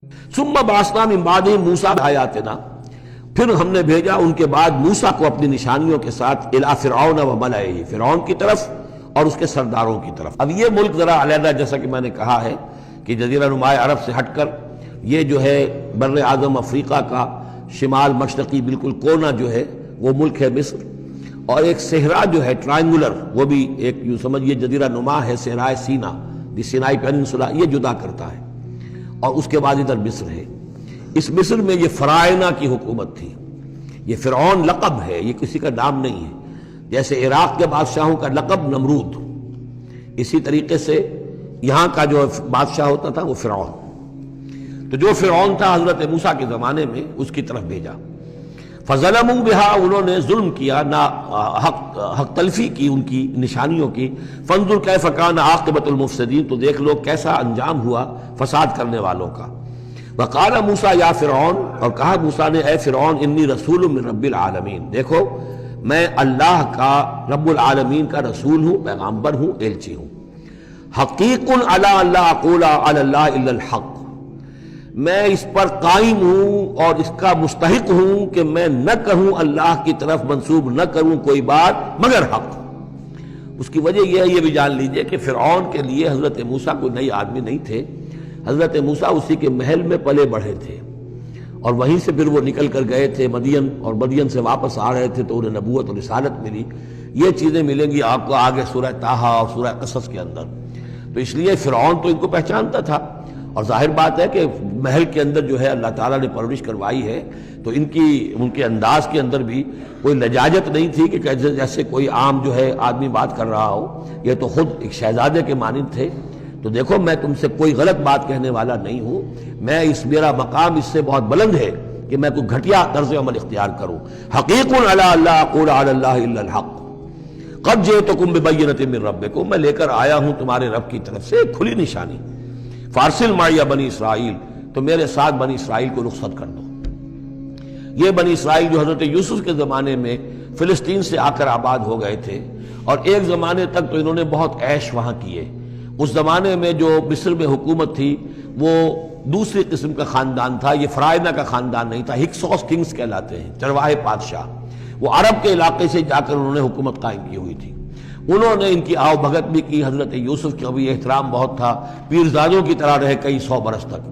ثم بعثنا من بعد موسیٰ بآیاتنا، پھر ہم نے بھیجا ان کے بعد موسیٰ کو اپنی نشانیوں کے ساتھ الی فرعون و ملئہ، فرعون کی طرف اور اس کے سرداروں کی طرف۔ اب یہ ملک ذرا علیحدہ، جیسا کہ میں نے کہا ہے کہ جزیرہ نما عرب سے ہٹ کر یہ جو ہے بر اعظم افریقہ کا شمال مشرقی بالکل کونا جو ہے وہ ملک ہے مصر، اور ایک صحرا جو ہے ٹرائنگولر، وہ بھی ایک یوں سمجھیے جزیرہ نما ہے، صحرائے سینا، دی سینائی پیننسولا، یہ جدا کرتا ہے، اور اس کے بعد ادھر مصر ہے۔ اس مصر میں یہ فرائنہ کی حکومت تھی۔ یہ فرعون لقب ہے، یہ کسی کا نام نہیں ہے، جیسے عراق کے بادشاہوں کا لقب نمرود، اسی طریقے سے یہاں کا جو بادشاہ ہوتا تھا وہ فرعون۔ تو جو فرعون تھا حضرت موسیٰ کے زمانے میں، اس کی طرف بھیجا۔ فظلموا بہا، انہوں نے ظلم کیا، حق تلفی کی ان کی نشانیوں کی۔ فانظر کیف کان عاقبۃ المفسدین، تو دیکھ لو کیسا انجام ہوا فساد کرنے والوں کا۔ وقال موسیٰ یا فرعون، اور کہا موسیٰ نے اے فرعون، انی رسول من رب العالمین، دیکھو میں اللہ کا، رب العالمین کا رسول ہوں، پیغامبر ہوں، ایلچی ہوں۔ حقیق علی اللہ اقول علی اللہ الا الحق، میں اس پر قائم ہوں اور اس کا مستحق ہوں کہ میں نہ کہوں، اللہ کی طرف منسوب نہ کروں کوئی بات مگر حق۔ اس کی وجہ یہ ہے، یہ بھی جان لیجئے کہ فرعون کے لیے حضرت موسیٰ کوئی نئی آدمی نہیں تھے، حضرت موسیٰ اسی کے محل میں پلے بڑھے تھے، اور وہیں سے پھر وہ نکل کر گئے تھے مدین، اور مدین سے واپس آ رہے تھے تو انہیں نبوت اور رسالت ملی۔ یہ چیزیں ملیں گی آپ کو آگے سورہ طٰہٰ اور سورہ قصص کے اندر۔ تو اس لیے فرعون تو ان کو پہچانتا تھا، اور ظاہر بات ہے کہ محل کے اندر جو ہے اللہ تعالیٰ نے پرورش کروائی ہے، تو ان کے انداز کے اندر بھی کوئی لجاجت نہیں تھی کہ جیسے کوئی عام جو ہے آدمی بات کر رہا ہو، یہ تو خود ایک شہزادے کے مانند تھے۔ تو دیکھو میں تم سے کوئی غلط بات کہنے والا نہیں ہوں، میرا مقام اس سے بہت بلند ہے کہ میں کوئی گھٹیا طرز عمل اختیار کروں۔ حقیق علی اللہ اقول علی اللہ الا الحق قد جئتکم ببینۃ من ربکم، میں لے کر آیا ہوں تمہارے رب کی طرف سے ایک کھلی نشانی۔ فارسل معی بنی اسرائیل، تو میرے ساتھ بنی اسرائیل کو رخصت کر دو۔ یہ بنی اسرائیل جو حضرت یوسف کے زمانے میں فلسطین سے آ کر آباد ہو گئے تھے، اور ایک زمانے تک تو انہوں نے بہت عیش وہاں کیے۔ اس زمانے میں جو مصر میں حکومت تھی وہ دوسری قسم کا خاندان تھا، یہ فرائنہ کا خاندان نہیں تھا، ہکسوس کنگز کہلاتے ہیں، چرواہے بادشاہ۔ وہ عرب کے علاقے سے جا کر انہوں نے حکومت قائم کی ہوئی تھی۔ انہوں نے ان کی آؤ بھگت بھی کی، حضرت یوسف کا بھی احترام بہت تھا، پیرزادوں کی طرح رہے کئی سو برس تک۔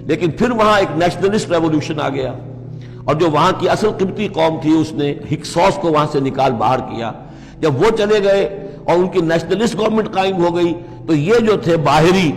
لیکن پھر وہاں ایک نیشنلسٹ ریولوشن آ گیا، اور جو وہاں کی اصل قبطی قوم تھی اس نے ہکسوس کو وہاں سے نکال باہر کیا۔ جب وہ چلے گئے اور ان کی نیشنلسٹ گورنمنٹ قائم ہو گئی، تو یہ جو تھے باہری،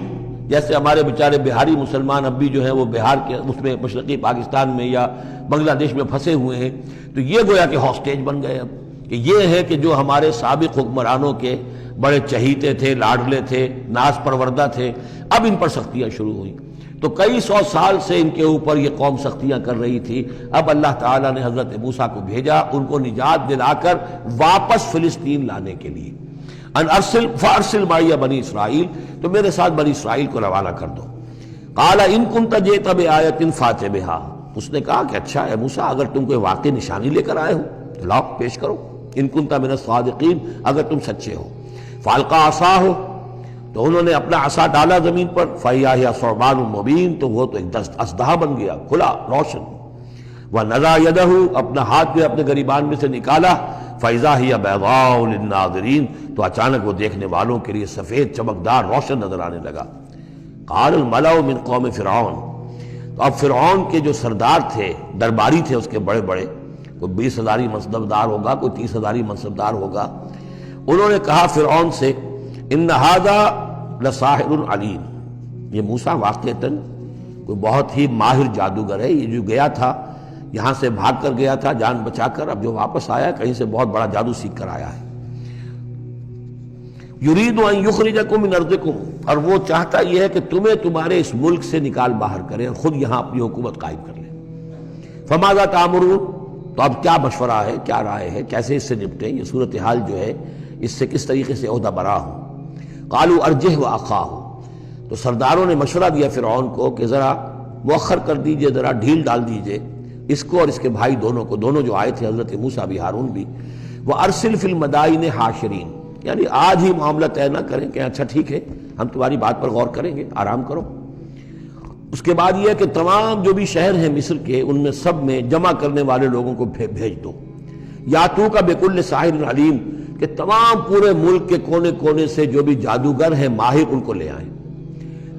جیسے ہمارے بیچارے بہاری مسلمان اب بھی جو ہیں وہ بہار کے اس میں مشرقی پاکستان میں یا بنگلہ دیش میں پھنسے ہوئے ہیں، تو یہ گویا کہ ہاسٹیج بن گئے اب، کہ یہ ہے کہ جو ہمارے سابق حکمرانوں کے بڑے چہیتے تھے، لاڈلے تھے، ناز پروردہ تھے، اب ان پر سختیاں شروع ہوئیں۔ تو کئی سو سال سے ان کے اوپر یہ قوم سختیاں کر رہی تھی۔ اب اللہ تعالیٰ نے حضرت موسیٰ کو بھیجا ان کو نجات دلا کر واپس فلسطین لانے کے لیے۔ ان ارسل فارسل معی بنی اسرائیل، تو میرے ساتھ بنی اسرائیل کو روانہ کر دو۔ قال ان کنت جئت بآیۃ فأت بہا، اس نے کہا کہ اچھا ہے موسیٰ، اگر تم کوئی واقعی نشانی لے کر آئے ہو تو لاؤ پیش کرو، ان کنت من الصادقین، اگر تم سچے ہو۔ فالقى عصاہ، تو انہوں نے اپنا عصا ڈالا زمین پر، فإذا هي ثعبان مبین، تو وہ تو ایک اژدہا بن گیا، کھلا روشن۔ ونزع یدہ، اپنا ہاتھ بھی اپنے گریبان میں سے نکالا، فإذا هي بیضاء للناظرین، تو اچانک وہ دیکھنے والوں کے لیے سفید چمکدار روشن نظر آنے لگا۔ قال الملأ من قوم فرعون، تو اب فرعون کے جو سردار تھے، درباری تھے اس کے بڑے بڑے، کوئی 20,000 منصبدار ہوگا، کوئی 30,000 منصبدار ہوگا، انہوں نے کہا فرعون سے ان ھذا لساحر علیم، یہ موسیٰ واقعتاً کوئی بہت ہی ماہر جادوگر ہے، یہ جو گیا تھا یہاں سے بھاگ کر گیا تھا جان بچا کر، اب جو واپس آیا کہیں سے بہت بڑا جادو سیکھ کر آیا ہے۔ یرید ان یخرجکم من ارضکم، اور وہ چاہتا یہ ہے کہ تمہیں تمہارے اس ملک سے نکال باہر کرے اور خود یہاں اپنی حکومت قائم کر لے۔ فماذا تأمرون، تو اب کیا مشورہ ہے، کیا رائے ہے، کیسے اس سے نپٹیں، یہ صورتحال جو ہے اس سے کس طریقے سے عہدہ برا ہوں۔ قالوا ارجہ واخاہ، تو سرداروں نے مشورہ دیا فرعون کو کہ ذرا مؤخر کر دیجئے، ذرا ڈھیل ڈال دیجئے اس کو اور اس کے بھائی دونوں کو، دونوں جو آئے تھے حضرت موسیٰ بھی ہارون بھی۔ وارسل فی المدائن حاشرین، یعنی آج ہی معاملہ طے نہ کریں کہ اچھا ٹھیک ہے ہم تمہاری بات پر غور کریں گے، آرام کرو۔ اس کے بعد یہ کہ تمام جو بھی شہر ہیں مصر کے ان میں سب میں جمع کرنے والے لوگوں کو بھیج دو، یا تو کا بکل ساحر علیم، کہ تمام پورے ملک کے کونے کونے سے جو بھی جادوگر ہیں ماہر ان کو لے آئیں،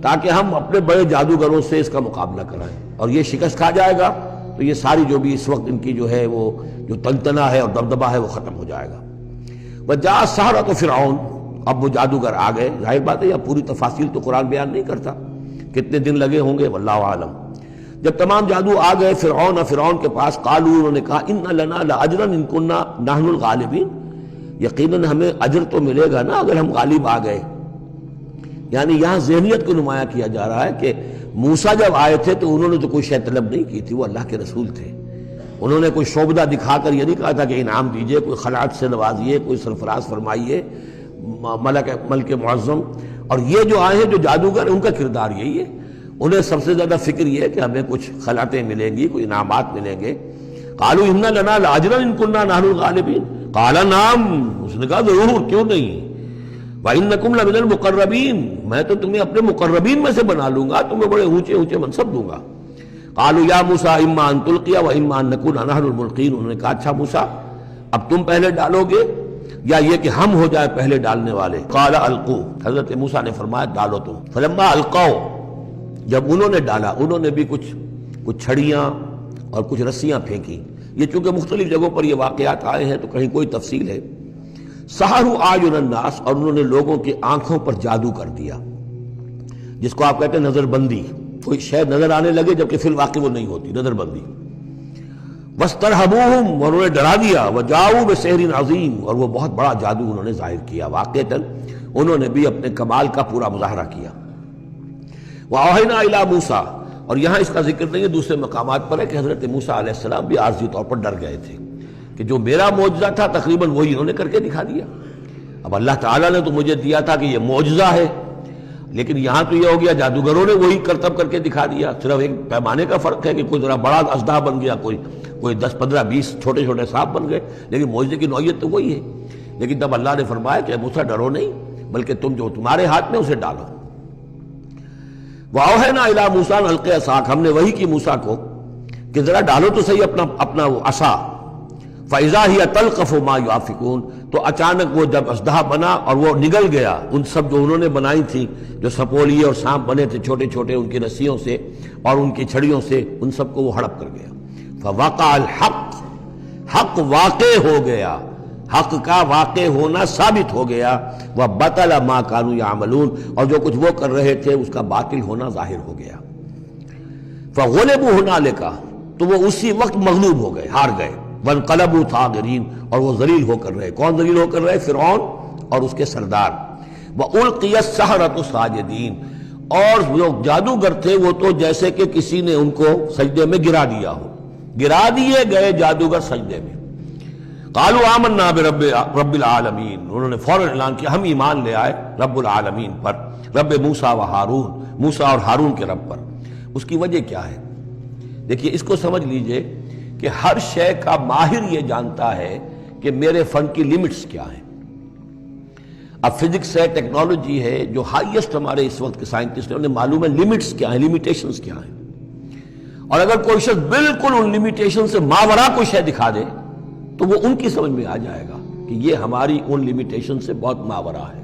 تاکہ ہم اپنے بڑے جادوگروں سے اس کا مقابلہ کرائیں، اور یہ شکست کھا جائے گا تو یہ ساری جو بھی اس وقت ان کی جو ہے وہ جو تنتنا ہے اور دبدبہ ہے وہ ختم ہو جائے گا۔ وجاء السحرۃ فرعون، اب وہ جادوگر آ گئے، ظاہر بات ہے یا پوری تفاصیل تو قرآن بیان نہیں کرتا کتنے دن لگے ہوں گے، واللہ عالم۔ جب تمام جادو آ گئے فرعون کے پاس، قالوا، انہوں نے کہا، ان لنا لاجرا ان کنا نحن الغالبین، یقیناً ہمیں اجر تو ملے گا نا اگر ہم غالب آ گئے۔ یعنی یہاں ذہنیت کو نمایاں کیا جا رہا ہے کہ موسیٰ جب آئے تھے تو انہوں نے تو کوئی شے طلب نہیں کی تھی، وہ اللہ کے رسول تھے، انہوں نے کوئی شعبدہ دکھا کر یہ نہیں کہا تھا کہ انعام دیجئے، کوئی خلعت سے نوازیے، کوئی سرفراز فرمائیے، ملک معظم۔ اور یہ جو آئے ہیں جو جادوگر، ان کا کردار یہی ہے، انہیں سب سے زیادہ فکر یہ ہے کہ ہمیں کچھ خلعتیں ملیں گی، کوئی انعامات ملیں گے۔ قالوا ان لنا لاجرا ان كنا نحن الغالبین، قال نعم، اس نے کہا ضرور، کیوں نہیں، وَإِنَّكُمْ لَمِنَ الْمُقَرَّبِينَ، میں تو تمہیں اپنے مقربین میں سے بنا لوں گا، تمہیں بڑے اونچے اونچے منصب دوں گا۔ قالوا یا موسیٰ اما ان تلقی واما ان نکون نحن الملقین، انہوں نے کہا اچھا موسیٰ اب تم پہلے ڈالو گے یا یہ کہ ہم ہو جائے پہلے ڈالنے والے؟ قال القوا، حضرت موسیٰ نے فرمایا ڈالو تم۔ فلما القوا، جب انہوں نے ڈالا، انہوں نے بھی کچھ چھڑیاں اور کچھ رسیاں پھینکی، یہ چونکہ مختلف جگہوں پر یہ واقعات آئے ہیں تو کہیں کوئی تفصیل ہے۔ سحروا اعین الناس، اور انہوں نے لوگوں کی آنکھوں پر جادو کر دیا، جس کو آپ کہتے ہیں نظر بندی، کوئی شے نظر آنے لگے جبکہ فی الواقع وہ نہیں ہوتی، نظر بندی۔ واسترہبوہم، اور انہوں نے ڈرا دیا، وجاؤوا بسحر عظیم، اور وہ بہت بڑا جادو انہوں نے ظاہر کیا، واقعتاً انہوں نے بھی اپنے کمال کا پورا مظاہرہ کیا۔ وأوحینا الی موسیٰ، اور یہاں اس کا ذکر نہیں ہے، دوسرے مقامات پر ہے کہ حضرت موسیٰ علیہ السلام بھی عارضی طور پر ڈر گئے تھے کہ جو میرا معجزہ تھا تقریباً وہی انہوں نے کر کے دکھا دیا۔ اب اللہ تعالیٰ نے تو مجھے دیا تھا کہ یہ معجزہ ہے، لیکن یہاں تو یہ ہو گیا جادوگروں نے وہی کرتب کر کے دکھا دیا، صرف ایک پیمانے کا فرق ہے کہ کوئی ذرا بڑا اژدہا بن گیا، کوئی 10 15 20 چھوٹے چھوٹے سانپ بن گئے، لیکن معجزے کی نوعیت تو وہی ہے۔ لیکن تب اللہ نے فرمایا کہ موسیٰ ڈرو نہیں، بلکہ تم جو تمہارے ہاتھ میں اسے ڈالو۔ وَأَوْحَيْنَا إِلَىٰ مُوسَىٰ أَنْ أَلْقِ عَصَاكَ، ہم نے وہی کی موسیٰ کو کہ ذرا ڈالو تو صحیح اپنا وہ عصا۔ فَإِذَا هِيَ تَلْقَفُ مَا يَأْفِكُونَ، تو اچانک وہ جب اژدہا بنا اور وہ نگل گیا ان سب جو انہوں نے بنائی تھی، جو سپولیے اور سانپ بنے تھے چھوٹے چھوٹے ان کی رسیوں سے اور ان کی چھڑیوں سے، ان سب کو وہ ہڑپ کر گیا۔ فَوَقَعَ الْحَقُّ، حق واقع ہو گیا، حق کا واقع ہونا ثابت ہو گیا۔ وَبَطَلَ مَا كَانُوا يَعْمَلُونَ، اور جو کچھ وہ کر رہے تھے اس کا باطل ہونا ظاہر ہو گیا۔ فَغُلِبُوا هُنَالِكَ، تو وہ اسی وقت مغلوب ہو گئے، ہار گئے۔ وَانْقَلَبُوا صَاغِرِينَ، اور وہ ذلیل ہو کر رہے، کون ذلیل ہو کر رہے؟ فرعون اور اس کے سردار۔ وَأُلْقِيَ السَّحَرَةُ سَاجِدِينَ، اور جو جادوگر تھے وہ تو جیسے کہ کسی نے ان کو سجدے میں گرا دیا ہو، گرا دیے گئے جادوگر سجدے میں۔ قالوا آمنا برب العالمین، انہوں نے فوراً اعلان کیا ہم ایمان لے آئے رب العالمین پر، رب موسیٰ و ہارون، موسیٰ اور ہارون کے رب پر۔ اس کی وجہ کیا ہے؟ دیکھیے اس کو سمجھ لیجئے کہ ہر شے کا ماہر یہ جانتا ہے کہ میرے فن کی لیمٹس کیا ہیں۔ اب فزکس ہے، ٹیکنالوجی ہے، جو ہائیسٹ ہمارے اس وقت کے سائنٹسٹ ہیں انہیں معلوم ہے لیمٹس کیا ہیں، لیمیٹیشنز کیا ہیں، اور اگر کوئی شخص بالکل ان لیمیٹیشن سے ماورا کوئی شے دکھا دے تو وہ ان کی سمجھ میں آ جائے گا کہ یہ ہماری ان لیمیٹیشن سے بہت ماورا ہے۔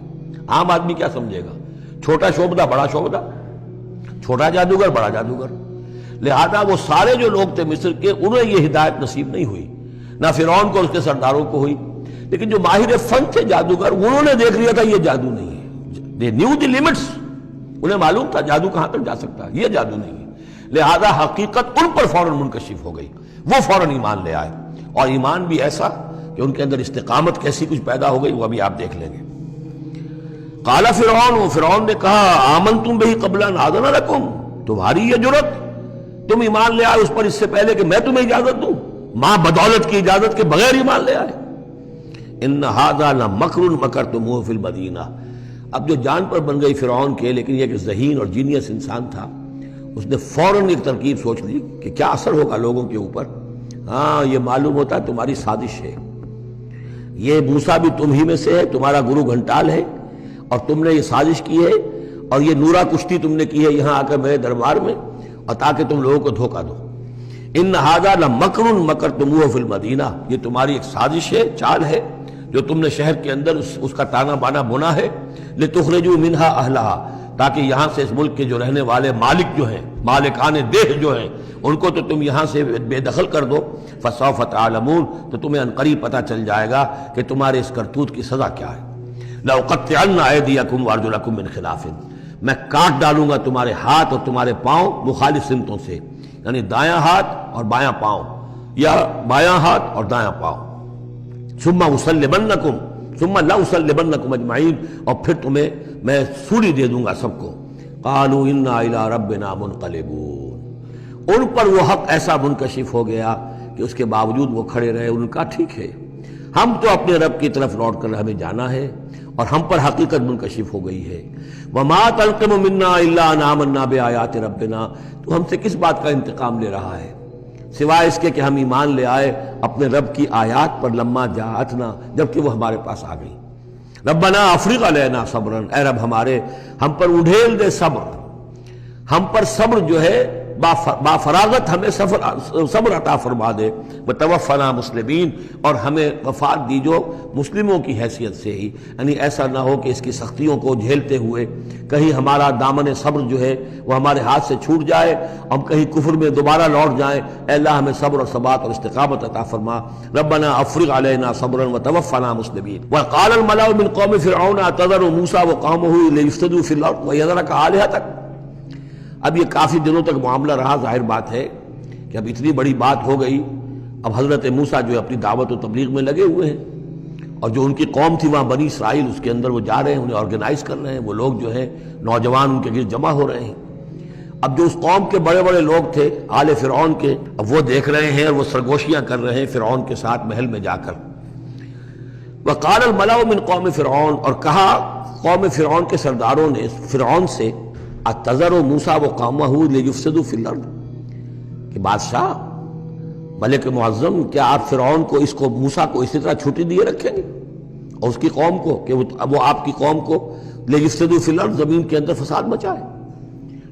عام آدمی کیا سمجھے گا؟ چھوٹا شعبدہ بڑا شعبدہ، چھوٹا جادوگر بڑا جادوگر۔ لہذا وہ سارے جو لوگ تھے مصر کے، انہیں یہ ہدایت نصیب نہیں ہوئی، نہ فرعون کو اور اس کے سرداروں کو ہوئی، لیکن جو ماہر فن تھے جادوگر انہوں نے دیکھ لیا تھا یہ جادو نہیں ہے، they knew the limits، انہیں معلوم تھا جادو کہاں تک جا سکتا ہے، یہ جادو نہیں ہے۔ لہذا حقیقت ان پر فوراً منکشف ہو گئی، وہ فوراً ایمان لے آئے، اور ایمان بھی ایسا کہ ان کے اندر استقامت کیسی کچھ پیدا ہو گئی وہ ابھی آپ دیکھ لیں گے۔ قال فرعون، فرعون نے کہا آمنتم بہ قبل ان آذن لکم، تمہاری یہ جرت، تم ایمان لے آئے اس پر اس سے پہلے کہ میں تمہیں اجازت دوں، ماں بدولت کی اجازت کے بغیر ایمان لے آئے۔ ان ھذا لمکر مکرتموہ فی المدینہ، اب جو جان پر بن گئی فرعون کے، لیکن یہ کہ ذہین اور جینیس انسان تھا، اس نے فوراً ایک ترکیب سوچ لی کہ کیا اثر ہوگا لوگوں کے اوپر۔ ہاں یہ معلوم ہوتا ہے تمہاری سازش ہے، یہ موسیٰ بھی تم ہی میں سے ہے، تمہارا گرو گھنٹال ہے، اور تم نے یہ سازش کی ہے، اور یہ نورا کشتی تم نے کی ہے یہاں آ کر میرے دربار میں، اور تاکہ تم لوگوں کو دھوکہ دو۔ ان ھذا لمکر مکرتموہ فی المدینہ، یہ تمہاری ایک سازش ہے، چال ہے جو تم نے شہر کے اندر اس کا تانا بانا بنا ہے، لتخرجوا منہا اہلہا، تاکہ یہاں سے اس ملک کے جو رہنے والے مالک جو ہیں، مالکان دیہ جو ہیں، ان کو تو تم یہاں سے بے دخل کر دو۔ فسوف تعلمون، تو تمہیں عنقریب پتہ چل جائے گا کہ تمہارے اس کرتوت کی سزا کیا ہے۔ لأقطعن ایدیکم وارجلکم من خلاف، میں کاٹ ڈالوں گا تمہارے ہاتھ اور تمہارے پاؤں مخالف سمتوں سے، یعنی دایاں ہاتھ اور بایاں پاؤں، یا بایاں ہاتھ اور دایاں پاؤں۔ ثم اسلبنکم ثم لاسلبنکم اجمعین، اور پھر تمہیں میں سولی دے دوں گا سب کو۔ قالوا انا الی ربنا منقلبون، ان پر وہ حق ایسا منکشف ہو گیا کہ اس کے باوجود وہ کھڑے رہے، ان کا ٹھیک ہے، ہم تو اپنے رب کی طرف لوٹ کر ہمیں جانا ہے، اور ہم پر حقیقت منکشف ہو گئی ہے۔ وما تنقم منا الا ان آمنا بآیات ربنا، تو ہم سے کس بات کا انتقام لے رہا ہے سوائے اس کے کہ ہم ایمان لے آئے اپنے رب کی آیات پر، لما جاءتنا، جبکہ وہ ہمارے پاس آ گئی۔ ربنا افرغ علینا صبرا، اے رب ہمارے ہم پر اڈھیل دے صبر، ہم پر صبر جو ہے با فراغت ہمیں صبر عطا فرما دے، وتوفنا مسلمین، اور ہمیں وفات دیجو مسلموں کی حیثیت سے ہی، یعنی ایسا نہ ہو کہ اس کی سختیوں کو جھیلتے ہوئے کہیں ہمارا دامن صبر جو ہے وہ ہمارے ہاتھ سے چھوٹ جائے، ہم کہیں کفر میں دوبارہ لوٹ جائیں۔ اے اللہ ہمیں صبر اور ثبات اور استقامت عطا فرما۔ ربنا افرغ علینا صبرا وتوفنا مسلمین۔ وقال الملأ من قوم فرعون اتذر موسیٰ وقومہ لیفسدوا فی الارض ویذرک آلہتک۔ اب یہ کافی دنوں تک معاملہ رہا، ظاہر بات ہے کہ اب اتنی بڑی بات ہو گئی، اب حضرت موسیٰ جو ہے اپنی دعوت و تبلیغ میں لگے ہوئے ہیں، اور جو ان کی قوم تھی وہاں بنی اسرائیل، اس کے اندر وہ جا رہے ہیں، انہیں آرگنائز کر رہے ہیں، وہ لوگ جو ہیں نوجوان ان کے گرد جمع ہو رہے ہیں۔ اب جو اس قوم کے بڑے بڑے لوگ تھے آل فرعون کے، اب وہ دیکھ رہے ہیں اور وہ سرگوشیاں کر رہے ہیں فرعون کے ساتھ محل میں جا کر۔ وقال الملأ من قوم فرعون، اور کہا قوم فرعون کے سرداروں نے فرعون سے، اتذر موسیٰ وقومہ لیفسدوا فی الارض، کہ بادشاہ ملک معظم، کیا آپ فرعون کو اس کو موسیٰ کو اسی طرح چھٹی دیے رکھیں گے اور اس کی قوم کو کہ وہ آپ کی قوم کو لیفسدوا فی الارض، زمین کے اندر فساد مچائے؟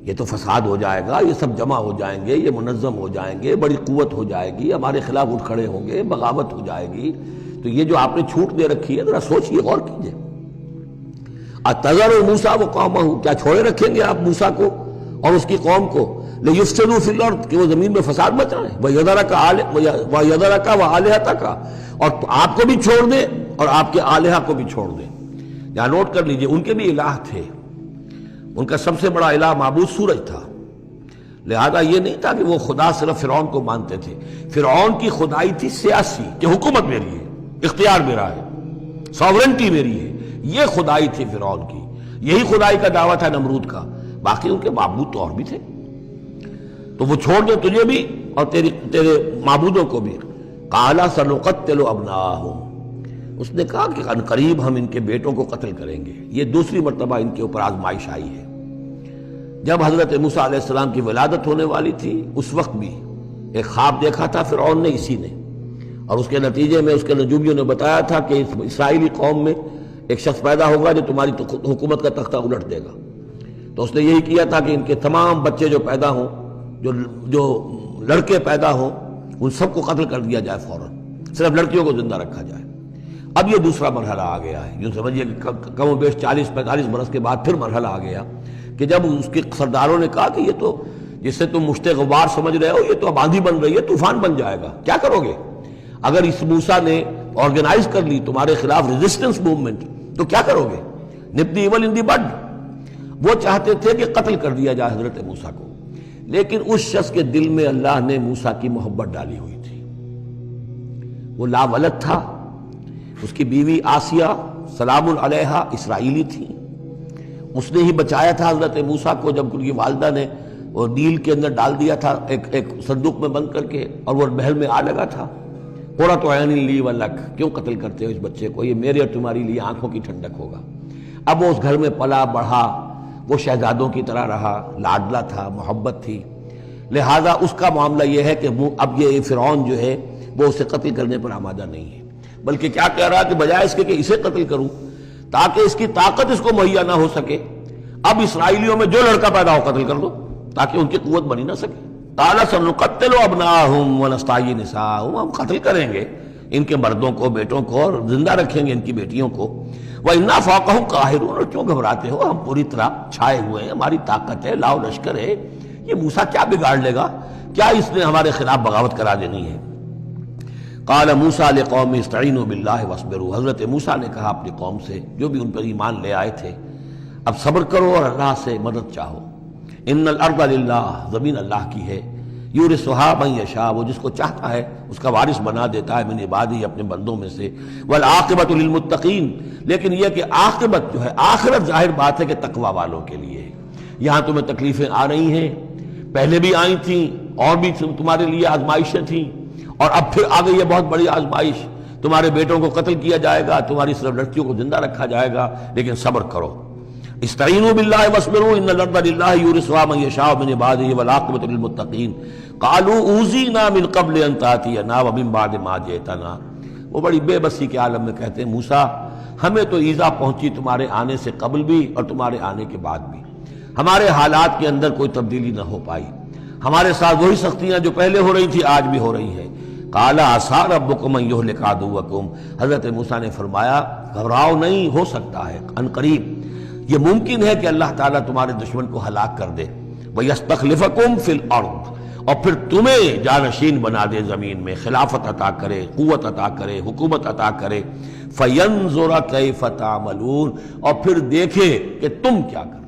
یہ تو فساد ہو جائے گا، یہ سب جمع ہو جائیں گے، یہ منظم ہو جائیں گے، بڑی قوت ہو جائے گی، ہمارے خلاف اٹھ کھڑے ہوں گے، بغاوت ہو جائے گی، تو یہ جو آپ نے چھوٹ دے رکھی ہے ذرا سوچئے، غور کیجئے۔ اتذر موسیٰ وقومہ، کیا چھوڑے رکھیں گے آپ موسیٰ کو اور اس کی قوم کو، لیفسدوا فی الارض، کہ وہ زمین میں فساد مچائیں، ویذرک وآلہتک، اور آپ کو بھی چھوڑ دیں اور آپ کے آلہہ کو بھی چھوڑ دیں۔ یہاں نوٹ کر لیجئے، ان کے بھی الہ تھے، ان کا سب سے بڑا الہ معبود سورج تھا، لہذا یہ نہیں تھا کہ وہ خدا صرف فرعون کو مانتے تھے، فرعون کی خدائی تھی سیاسی، کہ حکومت میری ہے، اختیار میرا ہے، ساورنٹی میری ہے، یہ خدائی تھی فرعون کی، یہی خدائی کا دعویٰ تھا نمرود کا، باقی ان کے معبود تو اور بھی تھے، تو وہ چھوڑ دے تجھے بھی اور تیرے معبودوں کو بھی۔ قال سنقتل ابناءہم، اس نے کہا کہ عنقریب ہم ان کے بیٹوں کو قتل کریں گے۔ یہ دوسری مرتبہ ان کے اوپر آزمائش آئی ہے۔ جب حضرت موسیٰ علیہ السلام کی ولادت ہونے والی تھی، اس وقت بھی ایک خواب دیکھا تھا فرعون نے، اسی نے، اور اس کے نتیجے میں اس کے نجومیوں نے بتایا تھا کہ اس اسرائیلی قوم میں ایک شخص پیدا ہوگا جو تمہاری حکومت کا تختہ الٹ دے گا۔ تو اس نے یہی کیا تھا کہ ان کے تمام بچے جو پیدا ہوں، جو لڑکے پیدا ہوں، ان سب کو قتل کر دیا جائے فوراً، صرف لڑکیوں کو زندہ رکھا جائے۔ اب یہ دوسرا مرحلہ آ گیا ہے، یوں سمجھیے کہ کم و بیش 40-45 برس کے بعد پھر مرحلہ آ گیا کہ جب اس کے سرداروں نے کہا کہ یہ تو جسے تم مشت غبار سمجھ رہے ہو، یہ تو اب آندھی بن رہی ہے، طوفان بن جائے گا، کیا کرو گے؟ اگر اس موسیٰ نے آرگنائز کر لی تمہارے خلاف ریزسٹنس موومنٹ، تو کیا کرو گے؟ نپ دی ایول ان دی بڈ۔ وہ چاہتے تھے کہ قتل کر دیا جائے حضرت موسیٰ کو، لیکن اس شخص کے دل میں اللہ نے موسیٰ کی محبت ڈالی ہوئی تھی، وہ لا ولد تھا، اس کی بیوی آسیہ سلام علیہا اسرائیلی تھی، اس نے ہی بچایا تھا حضرت موسیٰ کو جب ان کی والدہ نے وہ نیل کے اندر ڈال دیا تھا ایک صندوق میں بند کر کے، اور وہ محل میں آ لگا تھا۔ قرۃ عین لی ولک، کیوں قتل کرتے ہو اس بچے کو، یہ میرے اور تمہاری لیے آنکھوں کی ٹھنڈک ہوگا۔ اب وہ اس گھر میں پلا بڑھا، وہ شہزادوں کی طرح رہا، لاڈلا تھا، محبت تھی، لہذا اس کا معاملہ یہ ہے کہ اب یہ فرعون جو ہے وہ اسے قتل کرنے پر آمادہ نہیں ہے، بلکہ کیا کہہ رہا کہ بجائے اس کے کہ اسے قتل کروں تاکہ اس کی طاقت اس کو مہیا نہ ہو سکے، اب اسرائیلیوں میں جو لڑکا پیدا ہو قتل کر دو، تاکہ ان کی قوت بنی نہ سکے. قال سنقتل ابناءهم ونستحيي نساءهم، ہم قتل کریں گے ان کے مردوں کو، بیٹوں کو، اور زندہ رکھیں گے ان کی بیٹیوں کو. وَإِنَّا فَوْقَهُمْ قَاهِرُونَ، اور کیوں گھبراتے ہو، ہم پوری طرح چھائے ہوئے ہیں، ہماری طاقت ہے، لاؤ لشکر ہے. یہ موسیٰ کیا بگاڑ لے گا، کیا اس نے ہمارے خلاف بغاوت کرا دینی ہے. قال موسیٰ لقومہ استعینوا باللہ واصبروا، حضرت موسیٰ نے کہا اپنی قوم سے جو بھی ان پر ایمان لے آئے تھے، اب صبر کرو اور اللہ سے مدد چاہو. ان الارض للہ، زمین اللہ کی ہے. یورثھا من یشاء، وہ جس کو چاہتا ہے اس کا وارث بنا دیتا ہے، من عبادہ، اپنے بندوں میں سے. والعاقبۃ للمتقین، لیکن یہ کہ عاقبت جو ہے، آخرت ظاہر بات ہے کہ تقوی والوں کے لیے ہے. یہاں تمہیں تکلیفیں آ رہی ہیں، پہلے بھی آئی تھیں اور بھی تمہارے لیے آزمائشیں تھیں، اور اب پھر آ گئی ہے بہت بڑی آزمائش. تمہارے بیٹوں کو قتل کیا جائے گا، تمہاری صرف لڑکیوں کو زندہ رکھا جائے گا، لیکن صبر کرو. استعینوا باللہ واصبروا ان الارض للہ یورثھا من یشاء من عبادہ والعاقبۃ للمتقین. قالوا اوذینا من قبل ان تأتینا ومن بعد ما جئتنا، وہ بڑی بے بسی کے عالم میں کہتے ہیں موسیٰ ہمیں تو ایذا پہنچی تمہارے آنے سے قبل بھی اور تمہارے آنے کے بعد بھی، ہمارے حالات کے اندر کوئی تبدیلی نہ ہو پائی، ہمارے ساتھ وہی سختیاں جو پہلے ہو رہی تھی آج بھی ہو رہی ہیں. قال عسیٰ ربکم ان یہلک عدوکم، حضرت موسیٰ نے فرمایا گھبراؤ نہیں، ہو سکتا ہے عن قریب یہ ممکن ہے کہ اللہ تعالیٰ تمہارے دشمن کو ہلاک کر دے. وَيَسْتَخْلِفَكُمْ فِي الْأَرْضِ، اور پھر تمہیں جانشین بنا دے زمین میں، خلافت عطا کرے، قوت عطا کرے، حکومت عطا کرے. فَيَنْظُرَ كَيْفَ تَعْمَلُونَ، اور پھر دیکھے کہ تم کیا کرو.